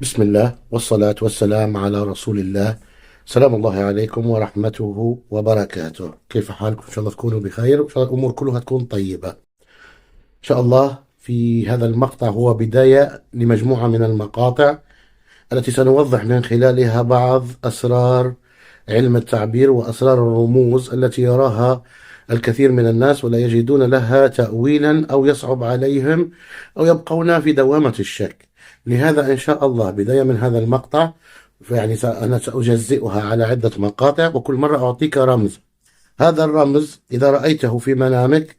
بسم الله والصلاة والسلام على رسول الله. سلام الله عليكم ورحمته وبركاته. كيف حالكم؟ إن شاء الله تكونوا بخير وإن شاء الله الأمور كلها تكون طيبة إن شاء الله. في هذا المقطع هو بداية لمجموعة من المقاطع التي سنوضح من خلالها بعض أسرار علم التعبير وأسرار الرموز التي يراها الكثير من الناس ولا يجدون لها تأويلا أو يصعب عليهم أو يبقون في دوامة الشك. لهذا إن شاء الله بداية من هذا المقطع أنا سأجزئها على عدة مقاطع وكل مرة أعطيك رمز. هذا الرمز إذا رأيته في منامك،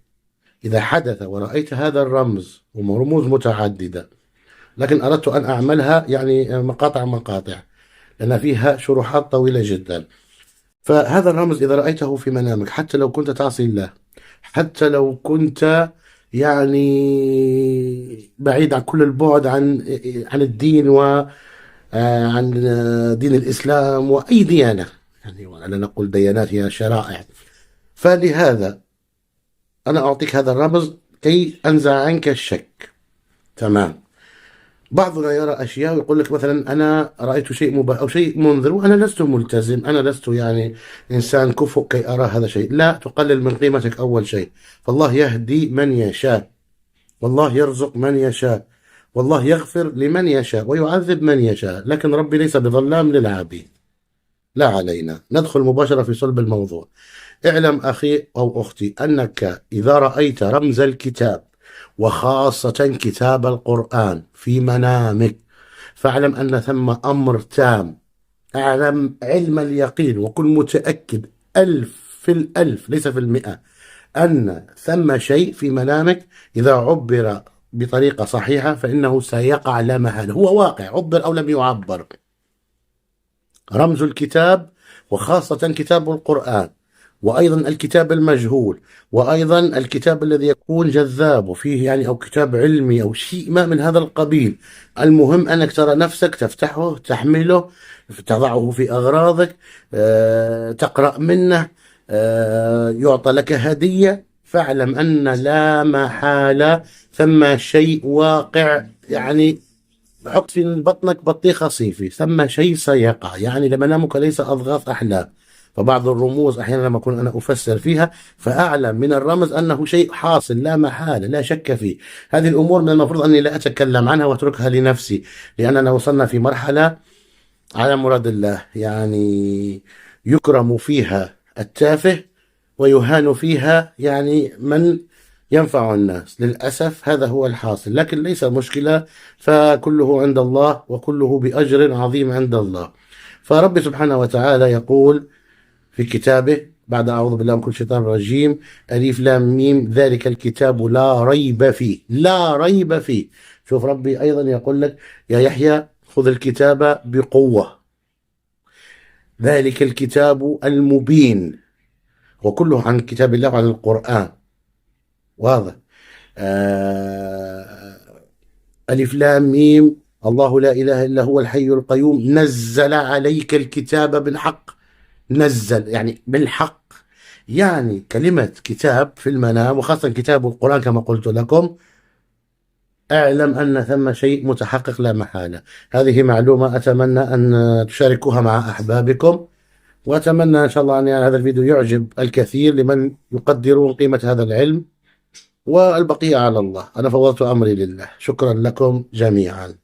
إذا حدث ورأيت هذا الرمز ورموز متعددة، لكن أردت أن أعملها مقاطع لأن فيها شروحات طويلة جدا. فهذا الرمز إذا رأيته في منامك، حتى لو كنت تعصي الله، حتى لو كنت بعيد عن كل البعد عن الدين وعن دين الإسلام وأي ديانة، ولا نقول ديانات، هي شرائع. فلهذا أنا أعطيك هذا الرمز كي أنزع عنك الشك. تمام. بعضنا يرى أشياء ويقول لك مثلا أنا رأيت شيء مباح أو شيء منذر وأنا لست ملتزم، أنا لست إنسان كفؤ كي أرى هذا الشيء. لا تقلل من قيمتك أول شيء. فالله يهدي من يشاء، والله يرزق من يشاء، والله يغفر لمن يشاء ويعذب من يشاء، لكن ربي ليس بظلام للعبيد. لا علينا ندخل مباشرة في صلب الموضوع. اعلم أخي أو أختي أنك إذا رأيت رمز الكتاب وخاصة كتاب القرآن في منامك، فاعلم أن ثم أمر تام. أعلم علم اليقين وكن متأكد 1000% ليس في المئة أن ثم شيء في منامك إذا عبر بطريقة صحيحة فإنه سيقع لا محالة. هو واقع، عبر أو لم يعبر. رمز الكتاب وخاصة كتاب القرآن، وأيضا الكتاب المجهول، وأيضا الكتاب الذي يكون جذاب وفيه أو كتاب علمي أو شيء ما من هذا القبيل. المهم أنك ترى نفسك تفتحه، تحمله، تضعه في أغراضك، تقرأ منه، يعطى لك هدية. فاعلم أن لا محالة ثم شيء واقع. حط في بطنك بطيخة صيفي، ثم شيء سيقع. لمنامك ليس أضغاث أحلام. فبعض الرموز أحيانا لما أكون أنا أفسر فيها فأعلم من الرمز أنه شيء حاصل لا محالة لا شك فيه. هذه الأمور من المفروض أني لا أتكلم عنها وأتركها لنفسي، لأننا وصلنا في مرحلة على مراد الله، يكرم فيها التافه ويهان فيها من ينفع الناس. للأسف هذا هو الحاصل، لكن ليس مشكلة، فكله عند الله وكله بأجر عظيم عند الله. فرب سبحانه وتعالى يقول في كتابه بعد أعوذ بالله من كل شيطان رجيم: ألف لام ميم ذلك الكتاب لا ريب فيه. لا ريب فيه. شوف ربي أيضا يقول لك يا يحيى خذ الكتاب بقوة، ذلك الكتاب المبين، وكله عن كتاب الله وعن القرآن. واضح. ألف لام ميم الله لا إله إلا هو الحي القيوم نزل عليك الكتاب بالحق. نزل بالحق. كلمة كتاب في المنام وخاصة كتاب القرآن كما قلت لكم، اعلم أن ثم شيء متحقق لا محالة. هذه معلومة أتمنى أن تشاركوها مع أحبابكم، وأتمنى إن شاء الله أن هذا الفيديو يعجب الكثير لمن يقدرون قيمة هذا العلم، والبقية على الله. أنا فوضت أمري لله. شكرا لكم جميعا.